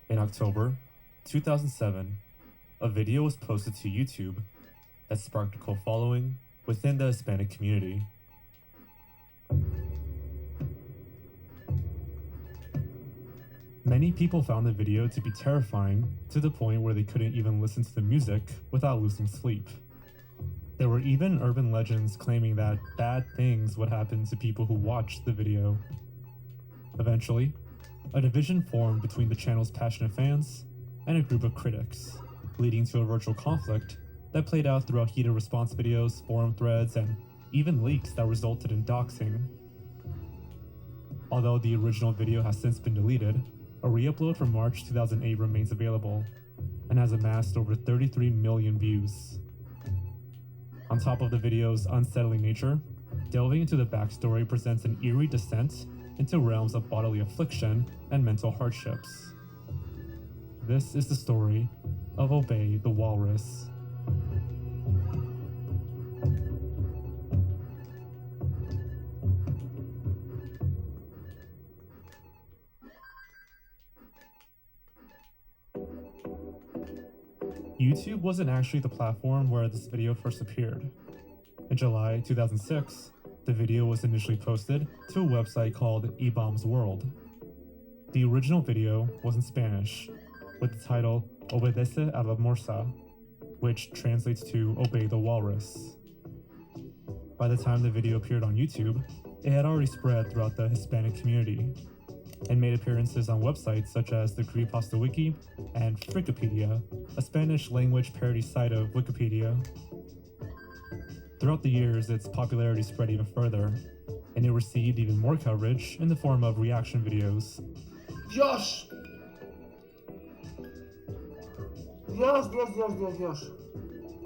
In October 2007, a video was posted to YouTube that sparked a cult following within the Hispanic community. Many people found the video to be terrifying to the point where they couldn't even listen to the music without losing sleep. There were even urban legends claiming that bad things would happen to people who watched the video. Eventually, a division formed between the channel's passionate fans and a group of critics, leading to a virtual conflict that played out throughout heated response videos, forum threads, and even leaks that resulted in doxing. Although the original video has since been deleted, a re-upload from March 2008 remains available and has amassed over 33 million views. On top of the video's unsettling nature, delving into the backstory presents an eerie descent into realms of bodily affliction and mental hardships. This is the story of Obey the Walrus. YouTube wasn't actually the platform where this video first appeared. In July 2006, the video was initially posted to a website called eBaum's World. The original video was in Spanish, with the title Obedece a la Morsa, which translates to Obey the Walrus. By the time the video appeared on YouTube, it had already spread throughout the Hispanic community, and made appearances on websites such as the Creepypasta Wiki and Frikipedia, a Spanish-language parody site of Wikipedia. Throughout the years, its popularity spread even further, and it received even more coverage in the form of reaction videos. Dios! Dios, Dios, Dios, Dios, Dios.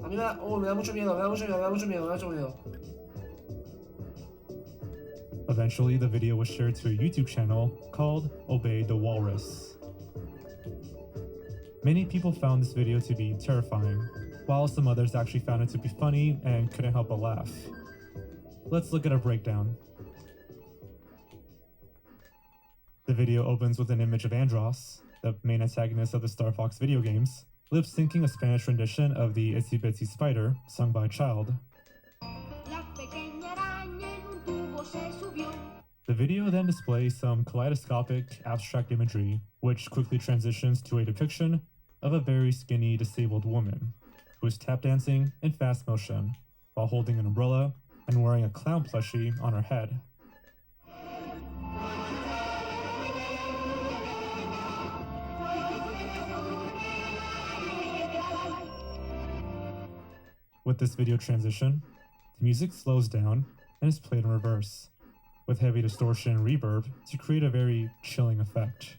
A mí me da mucho miedo, me da mucho miedo, me da mucho miedo, me da mucho miedo. Eventually, the video was shared to a YouTube channel called Obey the Walrus. Many people found this video to be terrifying, while some others actually found it to be funny and couldn't help but laugh. Let's look at a breakdown. The video opens with an image of Andros, the main antagonist of the Star Fox video games, lip-syncing a Spanish rendition of the Itsy Bitsy Spider, sung by a child. The video then displays some kaleidoscopic, abstract imagery, which quickly transitions to a depiction of a very skinny, disabled woman, who is tap dancing in fast motion, while holding an umbrella and wearing a clown plushie on her head. With this video transition, the music slows down and is played in reverse, with heavy distortion and reverb to create a very chilling effect.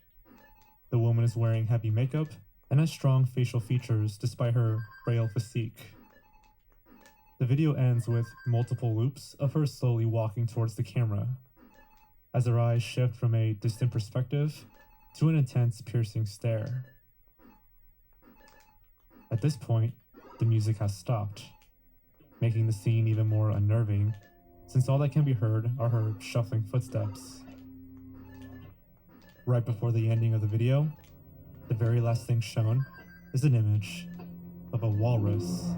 The woman is wearing heavy makeup and has strong facial features despite her frail physique. The video ends with multiple loops of her slowly walking towards the camera, as her eyes shift from a distant perspective to an intense, piercing stare. At this point, the music has stopped, making the scene even more unnerving, since all that can be heard are her shuffling footsteps. Right before the ending of the video, the very last thing shown is an image of a walrus.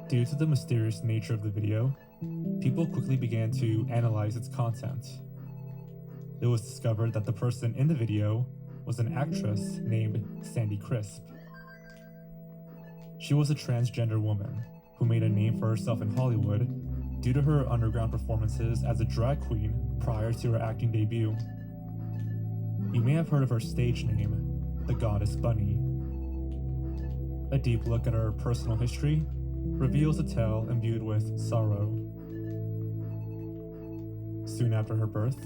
Due to the mysterious nature of the video, people quickly began to analyze its content. It was discovered that the person in the video was an actress named Sandy Crisp. She was a transgender woman who made a name for herself in Hollywood due to her underground performances as a drag queen prior to her acting debut. You may have heard of her stage name, the Goddess Bunny. A deep look at her personal history reveals a tale imbued with sorrow. Soon after her birth,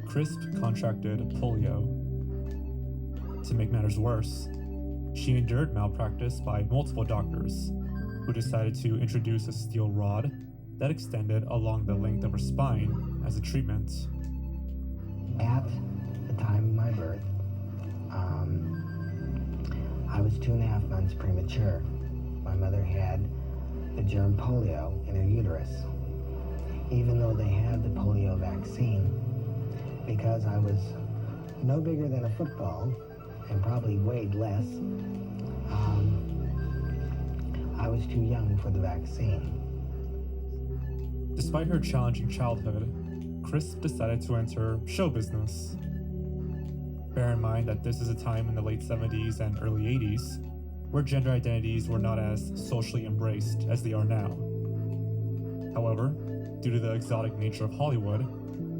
Crisp contracted polio. To make matters worse, she endured malpractice by multiple doctors, who decided to introduce a steel rod that extended along the length of her spine as a treatment. At the time of my birth, I was 2.5 months premature. My mother had the germ polio in her uterus. Even though they had the polio vaccine, because I was no bigger than a football and probably weighed less, I was too young for the vaccine. Despite her challenging childhood, Crisp decided to enter show business. Bear in mind that this is a time in the late 70s and early 80s where gender identities were not as socially embraced as they are now. However, due to the exotic nature of Hollywood,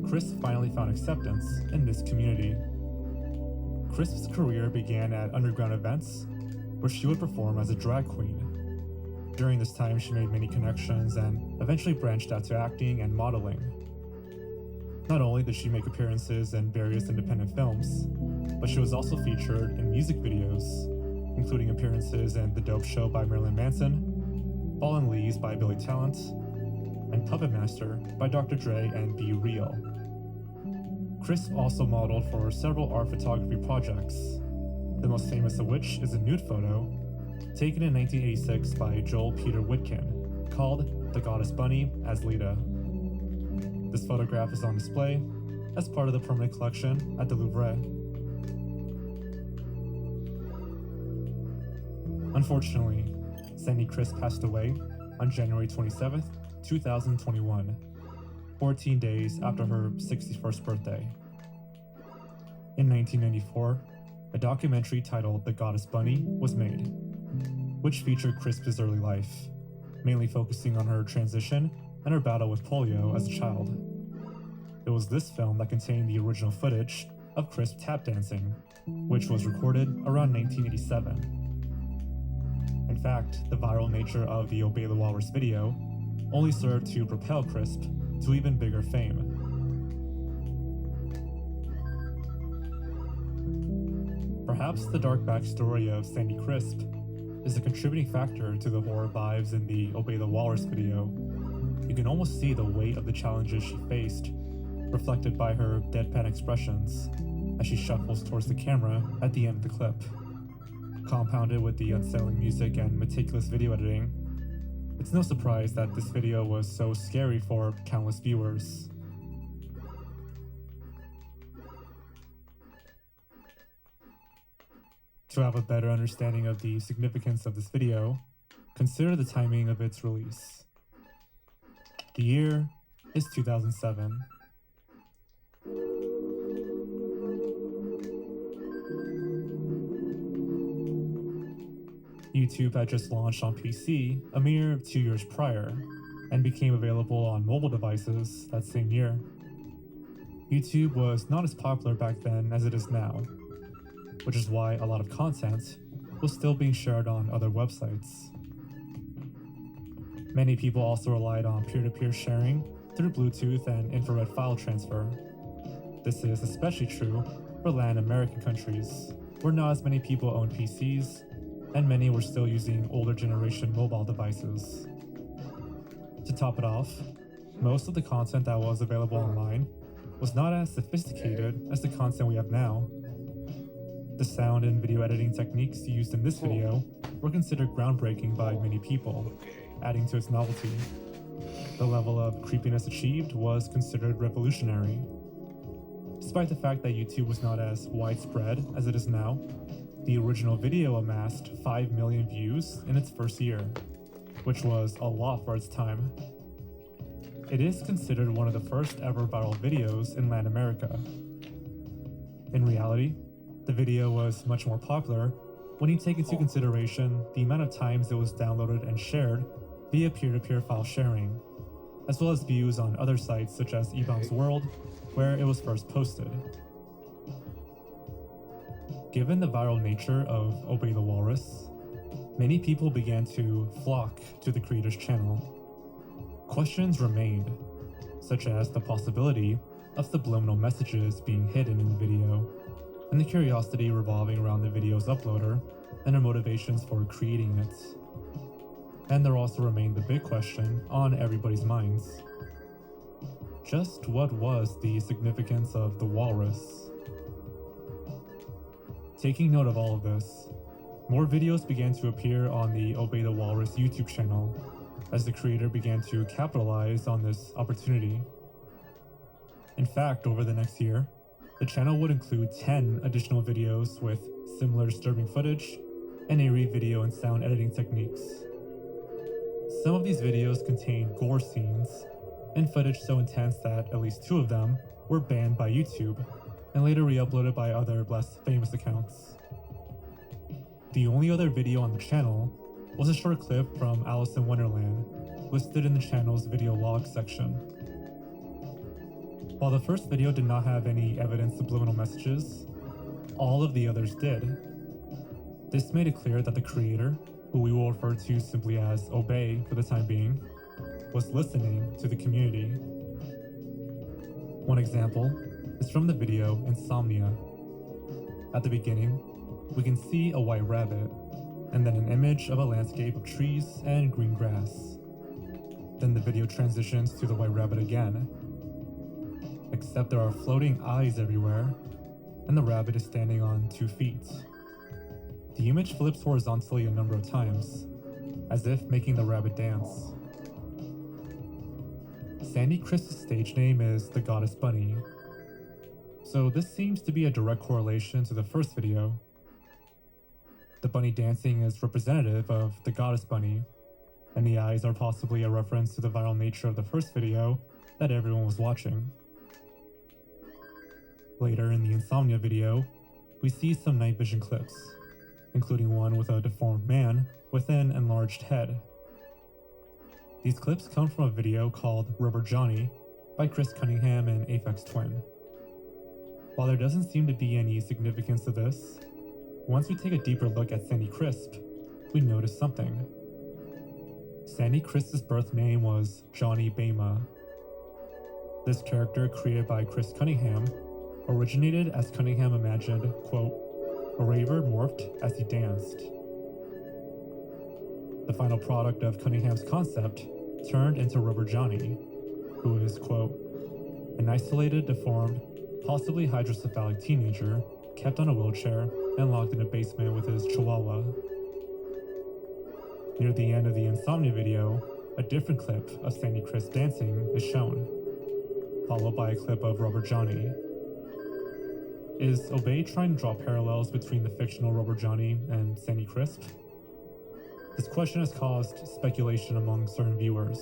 Crisp finally found acceptance in this community. Crisp's career began at underground events where she would perform as a drag queen. During this time, she made many connections and eventually branched out to acting and modeling. Not only did she make appearances in various independent films, but she was also featured in music videos, including appearances in The Dope Show by Marilyn Manson, Ballin' Lee's by Billy Talent, and Puppet Master by Dr. Dre and Be Real. Crisp also modeled for several art photography projects, the most famous of which is a nude photo taken in 1986 by Joel Peter Witkin, called The Goddess Bunny as Lita. This photograph is on display as part of the permanent collection at the Louvre. Unfortunately, Sandy Crisp passed away on January 27th, 2021, 14 days after her 61st birthday. In 1994, a documentary titled The Goddess Bunny was made, which featured Crisp's early life, mainly focusing on her transition and her battle with polio as a child. It was this film that contained the original footage of Crisp tap dancing, which was recorded around 1987. In fact, the viral nature of the Obey the Walrus video only served to propel Crisp to even bigger fame. Perhaps the dark backstory of Sandy Crisp is a contributing factor to the horror vibes in the Obey the Walrus video. You can almost see the weight of the challenges she faced, reflected by her deadpan expressions as she shuffles towards the camera at the end of the clip. Compounded with the unsettling music and meticulous video editing, it's no surprise that this video was so scary for countless viewers. To have a better understanding of the significance of this video, consider the timing of its release. The year is 2007. YouTube had just launched on PC a mere 2 years prior, and became available on mobile devices that same year. YouTube was not as popular back then as it is now, which is why a lot of content was still being shared on other websites. Many people also relied on peer-to-peer sharing through Bluetooth and infrared file transfer. This is especially true for Latin American countries, where not as many people owned PCs, and many were still using older generation mobile devices. To top it off, most of the content that was available online was not as sophisticated as the content we have now. The sound and video editing techniques used in this video were considered groundbreaking by many people, adding to its novelty. The level of creepiness achieved was considered revolutionary. Despite the fact that YouTube was not as widespread as it is now, the original video amassed 5 million views in its first year, which was a lot for its time. It is considered one of the first ever viral videos in Latin America. In reality, the video was much more popular when you take into consideration the amount of times it was downloaded and shared via peer-to-peer file sharing, as well as views on other sites such as b2bmax World, where it was first posted. Given the viral nature of Obey the Walrus, many people began to flock to the creator's channel. Questions remained, such as the possibility of subliminal messages being hidden in the video, and the curiosity revolving around the video's uploader and their motivations for creating it. And there also remained the big question on everybody's minds. just what was the significance of the walrus? Taking note of all of this, more videos began to appear on the Obey the Walrus YouTube channel as the creator began to capitalize on this opportunity. In fact, over the next year, the channel would include 10 additional videos with similar disturbing footage and eerie video and sound editing techniques. Some of these videos contain gore scenes and footage so intense that at least 2 of them were banned by YouTube and later re-uploaded by other less famous accounts. The only other video on the channel was a short clip from Alice in Wonderland, listed in the channel's video log section. While the first video did not have any evident subliminal messages, all of the others did. This made it clear that the creator, who we will refer to simply as Obey for the time being, was listening to the community. One example is from the video Insomnia. At the beginning, we can see a white rabbit, and then an image of a landscape of trees and green grass. Then the video transitions to the white rabbit again, except there are floating eyes everywhere, and the rabbit is standing on 2 feet. The image flips horizontally a number of times, as if making the rabbit dance. Sandy Crisp's stage name is the Goddess Bunny, so this seems to be a direct correlation to the first video. The bunny dancing is representative of the Goddess Bunny, and the eyes are possibly a reference to the viral nature of the first video that everyone was watching. Later in the Insomnia video, we see some night vision clips, including one with a deformed man with an enlarged head. These clips come from a video called Rubber Johnny by Chris Cunningham and Aphex Twin. While there doesn't seem to be any significance to this, once we take a deeper look at Sandy Crisp, we notice something. Sandy Crisp's birth name was Johnny Bama. This character, created by Chris Cunningham, originated as Cunningham imagined, quote, a raver morphed as he danced. The final product of Cunningham's concept turned into Rubber Johnny, who is, quote, an isolated, deformed, possibly hydrocephalic teenager kept on a wheelchair and locked in a basement with his chihuahua. Near the end of the Insomnia video, a different clip of Sandy Crisp dancing is shown, followed by a clip of Rubber Johnny. Is Obey trying to draw parallels between the fictional Rubber Johnny and Sandy Crisp? This question has caused speculation among certain viewers.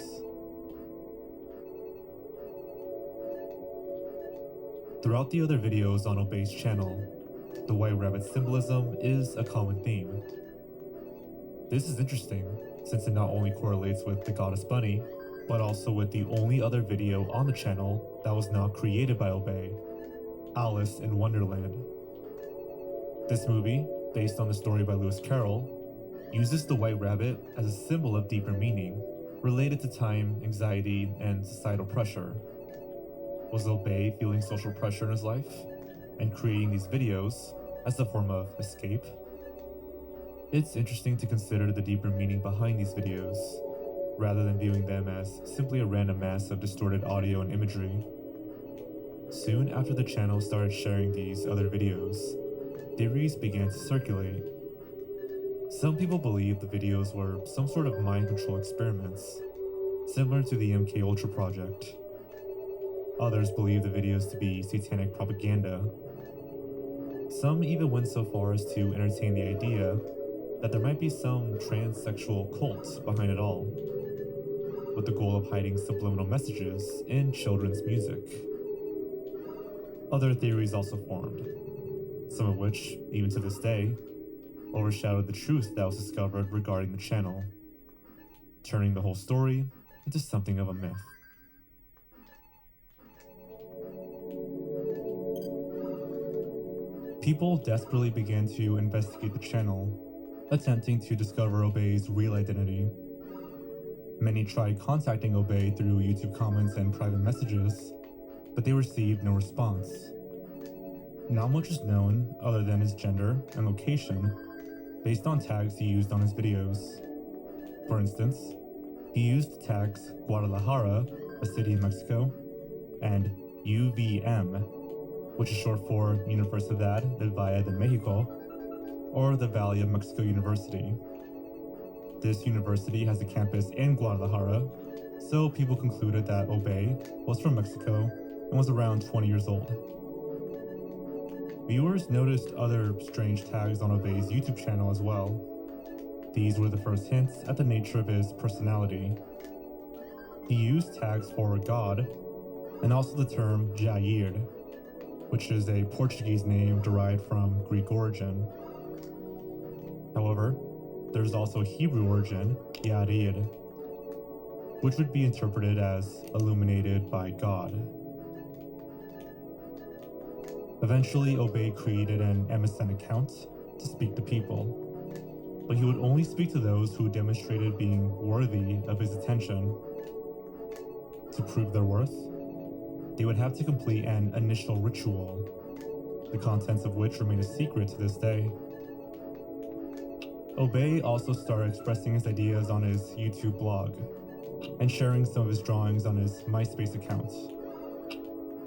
Throughout the other videos on Obey's channel, the white rabbit symbolism is a common theme. This is interesting, since it not only correlates with the Goddess Bunny, but also with the only other video on the channel that was not created by Obey, Alice in Wonderland. This movie, based on the story by Lewis Carroll, uses the white rabbit as a symbol of deeper meaning related to time, anxiety, and societal pressure. Was Obey feeling social pressure in his life and creating these videos as a form of escape? It's interesting to consider the deeper meaning behind these videos, rather than viewing them as simply a random mass of distorted audio and imagery. Soon after the channel started sharing these other videos, theories began to circulate. Some people believe the videos were some sort of mind control experiments, similar to the MKUltra project. Others believe the videos to be satanic propaganda. Some even went so far as to entertain the idea that there might be some transsexual cult behind it all, with the goal of hiding subliminal messages in children's music. Other theories also formed, some of which, even to this day, overshadowed the truth that was discovered regarding the channel, turning the whole story into something of a myth. People desperately began to investigate the channel, attempting to discover Obey's real identity. Many tried contacting Obey through YouTube comments and private messages, but they received no response. Not much is known other than his gender and location based on tags he used on his videos. For instance, he used tags Guadalajara, a city in Mexico, and UVM, which is short for Universidad del Valle de Mexico, or the Valley of Mexico University. This university has a campus in Guadalajara, so people concluded that Obey was from Mexico and was around 20 years old. Viewers noticed other strange tags on Obey's YouTube channel as well. These were the first hints at the nature of his personality. He used tags for God, and also the term Jair, which is a Portuguese name derived from Greek origin. However, there's also Hebrew origin, Yair, which would be interpreted as illuminated by God. Eventually, Obey created an MSN account to speak to people, but he would only speak to those who demonstrated being worthy of his attention. To prove their worth, they would have to complete an initial ritual, the contents of which remain a secret to this day. Obey also started expressing his ideas on his YouTube blog and sharing some of his drawings on his MySpace account.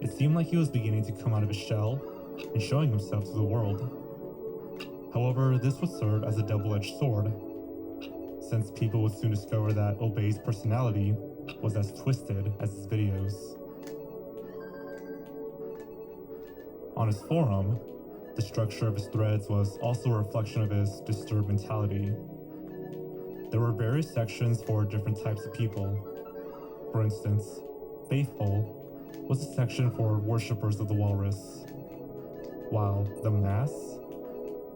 It seemed like he was beginning to come out of his shell and showing himself to the world. However, this would serve as a double-edged sword, since people would soon discover that Obey's personality was as twisted as his videos. On his forum, the structure of his threads was also a reflection of his disturbed mentality. There were various sections for different types of people. For instance, Faithful was a section for worshippers of the walrus, while The Mass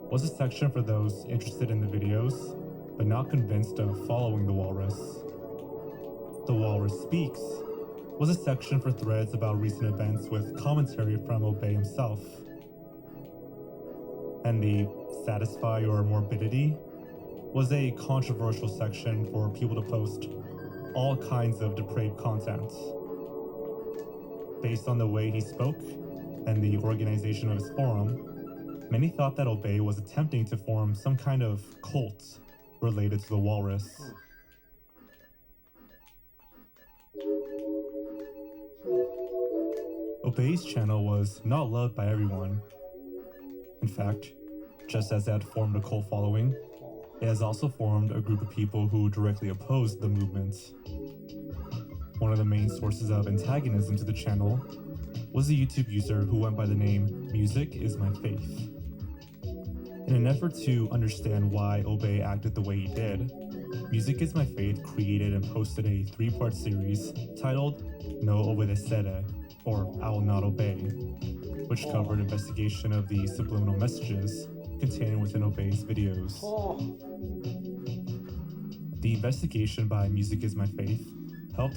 was a section for those interested in the videos, but not convinced of following the walrus. The Walrus Speaks was a section for threads about recent events with commentary from Obey himself. And the Satisfy or Morbidity was a controversial section for people to post all kinds of depraved content. Based on the way he spoke and the organization of his forum, many thought that Obey was attempting to form some kind of cult related to the walrus. Obey's channel was not loved by everyone. In fact, just as it had formed a cult following, it has also formed a group of people who directly opposed the movement. One of the main sources of antagonism to the channel was a YouTube user who went by the name Music Is My Faith. In an effort to understand why Obey acted the way he did, Music Is My Faith created and posted a 3-part series titled No Obedecere, or I Will Not Obey, which covered investigation of the subliminal messages contained within Obey's videos. The investigation by Music Is My Faith helped